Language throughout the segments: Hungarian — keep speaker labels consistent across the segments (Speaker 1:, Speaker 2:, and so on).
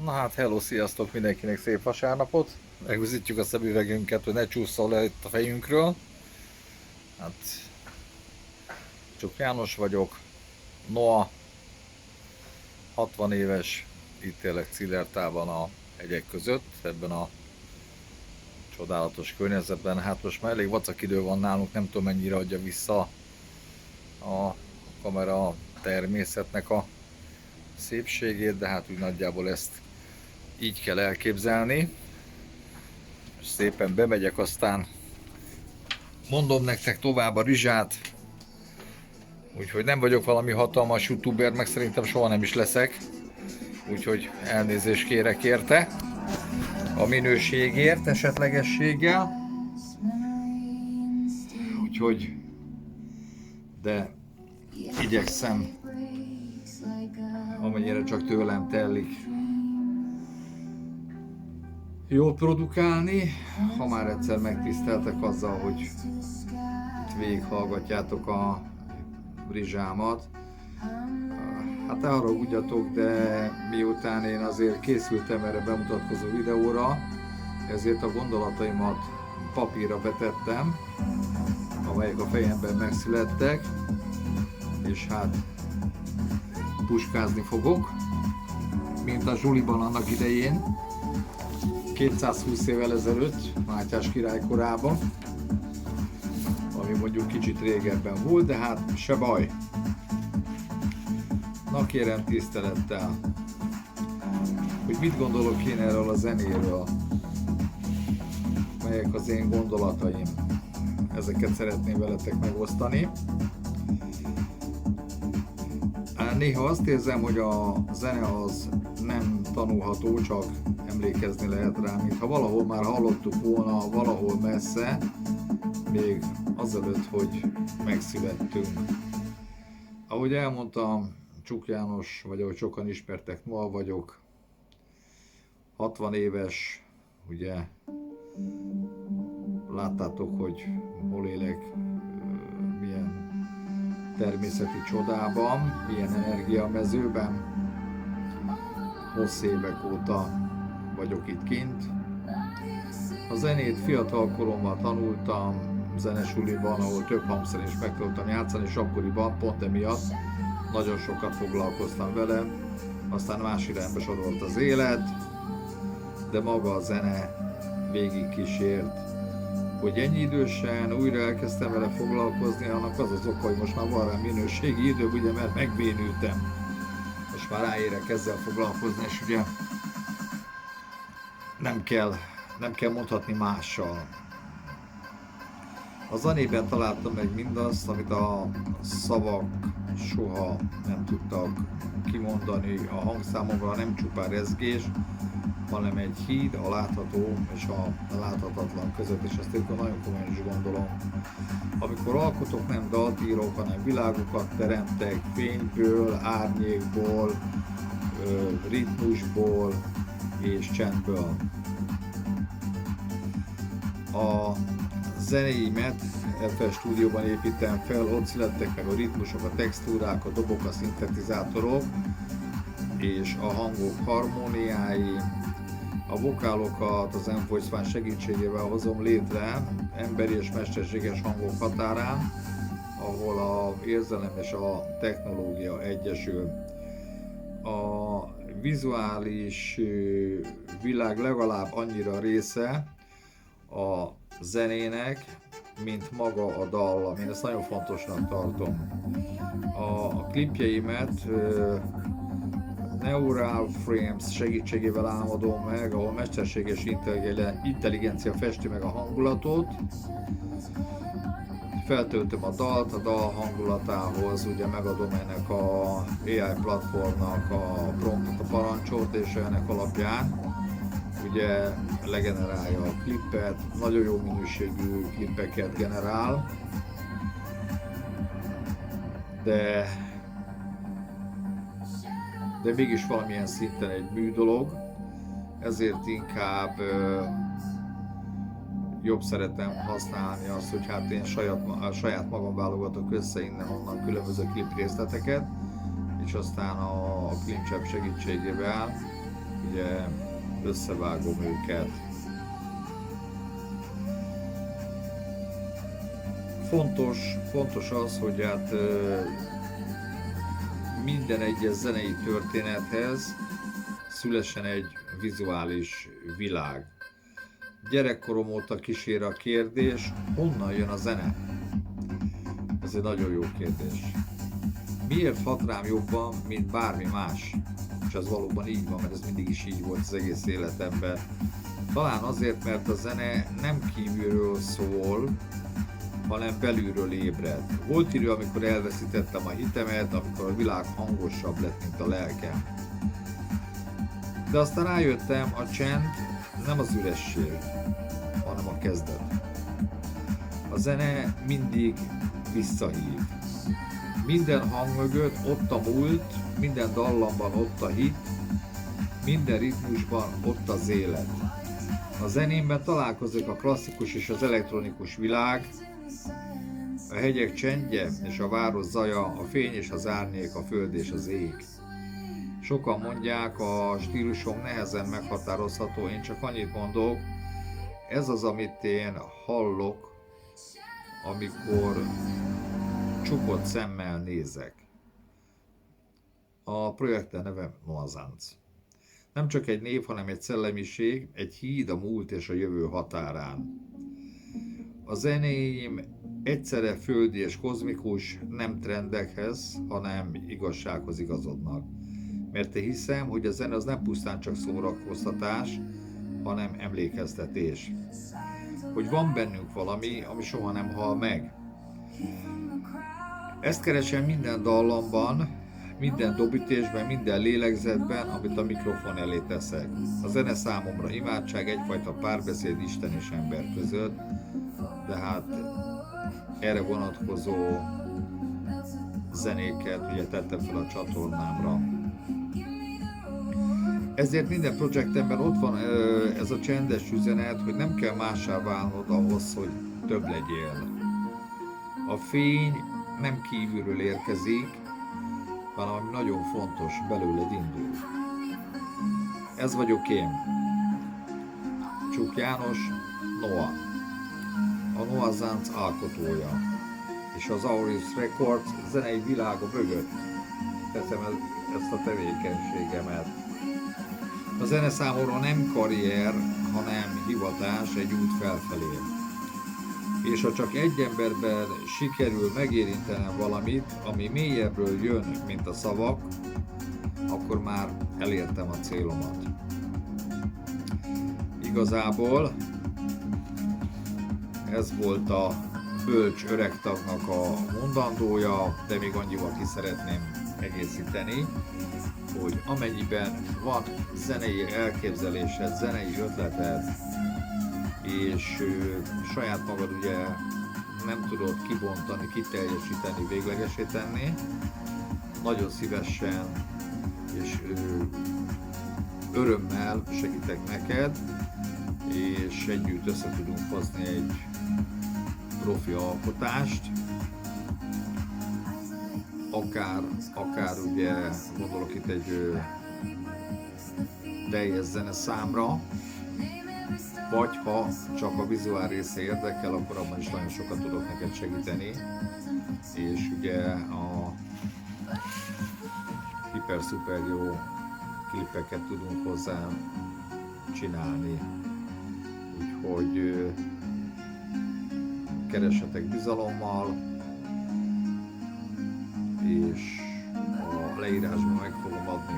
Speaker 1: Na hát, hello, sziasztok mindenkinek, szép vasárnapot! Megvizítjük a szemüvegünket, hogy ne csúszol le itt a fejünkről. Hát, Csuk János vagyok, Noa, 60 éves, itt élek Cillertában a hegyek között, ebben a csodálatos környezetben. Hát most már elég vacak idő van nálunk, nem tudom mennyire adja vissza a kamera a természetnek a szépségét, de hát úgy nagyjából ezt így kell elképzelni. Szépen bemegyek, aztán mondom nektek tovább a rizsát. Úgyhogy nem vagyok valami hatalmas youtuber, meg szerintem soha nem is leszek. Úgyhogy elnézést kérek érte. A minőségért, esetlegességgel. Úgyhogy, de igyekszem, amennyire csak tőlem telik, jól produkálni. Ha már egyszer megtiszteltek azzal, hogy itt végighallgatjátok a rizsámat, hát ne haragudjatok, de miután én azért készültem erre bemutatkozó videóra, ezért a gondolataimat papírra betettem, amelyek a fejemben megszülettek, és hát puskázni fogok, mint a Zsuliban annak idején, 220 évvel ezelőtt, Mátyás király korában, ami mondjuk kicsit régebben volt, de hát se baj. Na kérem tisztelettel, hogy mit gondolok én erről a zenéről, melyek az én gondolataim. Ezeket szeretném veletek megosztani. Néha azt érzem, hogy a zene az nem tanulható, csak emlékezni lehet rá, mintha valahol már hallottuk volna, valahol messze, még azelőtt, hogy megszülettünk. Ahogy elmondtam, Csuk János, vagy ahogy sokan ismertek, Noa vagyok, 60 éves, ugye láttátok, hogy hol élek, milyen természeti csodában, milyen energiamezőben. Hosszú évek óta vagyok itt kint. A zenét fiatal koromban tanultam, zenesuliban, ahol több hangszeren is meg tudtam játszani, és akkoriban pont emiatt nagyon sokat foglalkoztam vele. Aztán más irányba sorolt az élet, de maga a zene végig kísért. Hogy ennyi idősen újra elkezdtem vele foglalkozni, annak az az oka, hogy most már van rá minőségi idő, ugye, mert megbénültem. Most már ráérek ezzel foglalkozni, és ugye nem kell mondhatni mással. A zenében találtam meg mindazt, amit a szavak soha nem tudtak kimondani. A hangszámokra nem csupán rezgés, hanem egy híd a látható és a láthatatlan között, és ezt én nagyon komolyan is gondolom. Amikor alkotok, nem dalt írok, hanem világokat teremtek fényből, árnyékból, ritmusból és csendből. A zenéimet FL Stúdióban építem fel, ott születtek meg a ritmusok, a textúrák, a dobok, a szintetizátorok és a hangok harmóniái. A vokálokat az M-Voice One segítségével hozom létre emberi és mesterséges hangok határán, ahol az érzelem és a technológia egyesül. A vizuális világ legalább annyira része a zenének, mint maga a dal, én ezt nagyon fontosnak tartom. A klipjeimet Neural Frames segítségével álmodom meg, ahol mesterséges intelligencia festi meg a hangulatot. Feltöltöm a dalt, a dal hangulatához, ugye megadom ennek a AI platformnak a promptot, a parancsot, és ennek alapján ugye legenerálja a klipet, nagyon jó minőségű klipeket generál, de mégis valamilyen szinten egy műdolog, ezért inkább jobb szeretem használni azt, hogy hát én saját magam válogatok össze innen-onnan különböző klip részleteket, és aztán a Klimcsepp segítségével ugye összevágom őket. Fontos az, hogy hát minden egyes zenei történethez szülessen egy vizuális világ. Gyerekkorom óta kísér a kérdés, honnan jön a zene? Ez egy nagyon jó kérdés. Miért hat rám jobban, mint bármi más? És ez valóban így van, mert ez mindig is így volt az egész életemben. Talán azért, mert a zene nem kívülről szól, hanem belülről ébred. Volt idő, amikor elveszítettem a hitemet, amikor a világ hangosabb lett, mint a lelkem. De aztán rájöttem, a csend nem az üresség, hanem a kezdet. A zene mindig visszahív. Minden hang mögött ott a múlt, minden dallamban ott a hit, minden ritmusban ott az élet. A zenémben találkozik a klasszikus és az elektronikus világ, a hegyek csendje és a város zaja, a fény és az árnyék, a föld és az ég. Sokan mondják, a stílusom nehezen meghatározható, én csak annyit mondok, ez az, amit én hallok, amikor csukott szemmel nézek. A projekten neve Noazánc. Nem csak egy név, hanem egy szellemiség, egy híd a múlt és a jövő határán. A zenéim egyszerre földi és kozmikus, nem trendekhez, hanem igazsághoz igazodnak. Mert én hiszem, hogy a zene az nem pusztán csak szórakoztatás, hanem emlékeztetés. Hogy van bennünk valami, ami soha nem hal meg. Ezt keresem minden dallamban, minden dobütésben, minden lélegzetben, amit a mikrofon elé teszek. A zene számomra imádság, egyfajta párbeszéd Isten és ember között, de hát erre vonatkozó zenéket ugye tettem fel a csatornámra. Ezért minden projektemben ott van ez a csendes üzenet, hogy nem kell mássá válnod ahhoz, hogy több legyél. A fény nem kívülről érkezik, hanem ami nagyon fontos, belőled indul. Ez vagyok én. Csuk János, Noah. A Noazánc alkotója. És az Auris Records zenei világa mögött teszem ezt a tevékenységemet. A zene számomra nem karrier, hanem hivatás, egy út felfelé. És ha csak egy emberben sikerül megérintenem valamit, ami mélyebbről jön, mint a szavak, akkor már elértem a célomat. Igazából ez volt a bölcs öregtagnak a mondandója, de még annyival ki szeretném egészíteni, hogy amennyiben van zenei elképzelésed, zenei ötleted, és saját magad ugye nem tudod kibontani, kiteljesíteni, véglegesé tenni, nagyon szívesen és örömmel segítek neked, és együtt össze tudunk hozni egy profi alkotást, akár ugye gondolok itt egy teljes zeneszámra, vagy ha csak a vizuál része érdekel, akkor abban is nagyon sokat tudok neked segíteni, és ugye a hiper-szuper jó klipeket tudunk hozzá csinálni, úgyhogy keressetek bizalommal, és a leírásban meg fogom adni,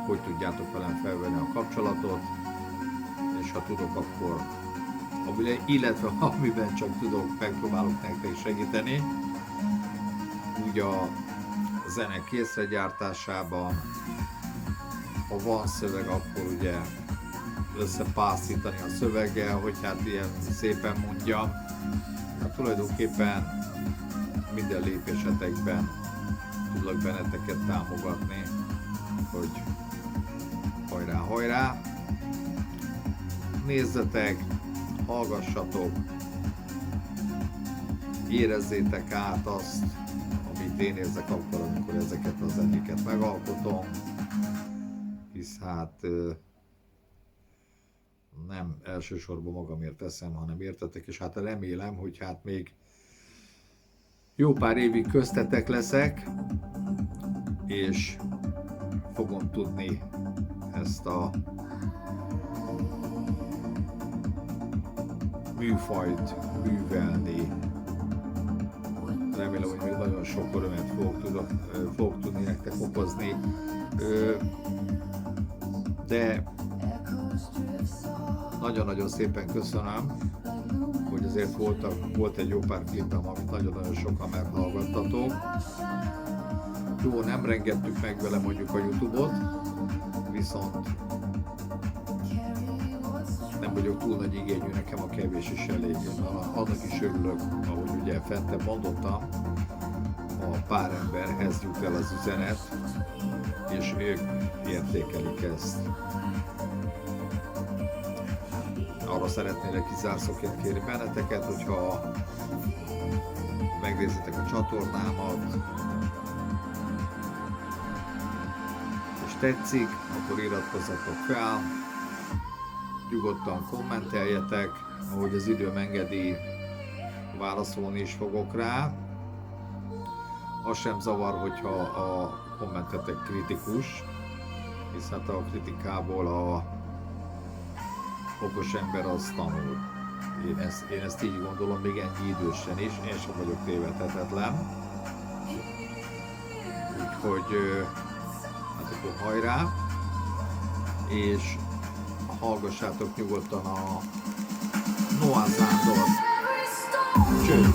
Speaker 1: hogy tudjátok velem felvenni a kapcsolatot, és ha tudok, akkor illetve amiben csak tudok, megpróbálok nektek segíteni. Úgy a zene készregyártásában, ha van szöveg, akkor ugye összepászítani a szöveggel, hogy hát ilyen szépen mondjam. Hát tulajdonképpen minden lépésetekben tudlak benneteket támogatni, hogy hajrá, hajrá! Nézzetek, hallgassatok, érezzétek át azt, amit én érzek akkor, amikor ezeket a zenéket megalkotom, hisz hát nem elsősorban magamért teszem, hanem értetek, és hát remélem, hogy hát még jó pár évig köztetek leszek, és fogom tudni ezt a műfajt művelni. Remélem, hogy még nagyon sok örömet fogok tudni nektek okozni, de nagyon-nagyon szépen köszönöm, hogy azért volt egy jó pár klipem, amit nagyon-nagyon sokan meghallgattatok. Jó, nem rengettük meg vele mondjuk a YouTube-ot, viszont nem vagyok túl nagy igényű, nekem a kevés is elég. Annak is örülök, ahogy ugye fentebb mondottam, a pár emberhez jut el az üzenet, és ők értékelik ezt. Arra szeretnélek kizárszóként kérni benneteket, hogyha megnézitek a csatornámat, és tetszik, akkor iratkozzatok fel, nyugodtan kommenteljetek, ahogy az időm engedi, válaszolni is fogok rá. Az sem zavar, hogyha a kommentetek kritikus, hisz hát a kritikából a okos ember az tanul. Én ezt így gondolom, még ennyi idősen is, én sem vagyok tévedhetetlen. Úgyhogy hát akkor hajrá, és hallgassátok nyugodtan a Noah Zándor. Cső!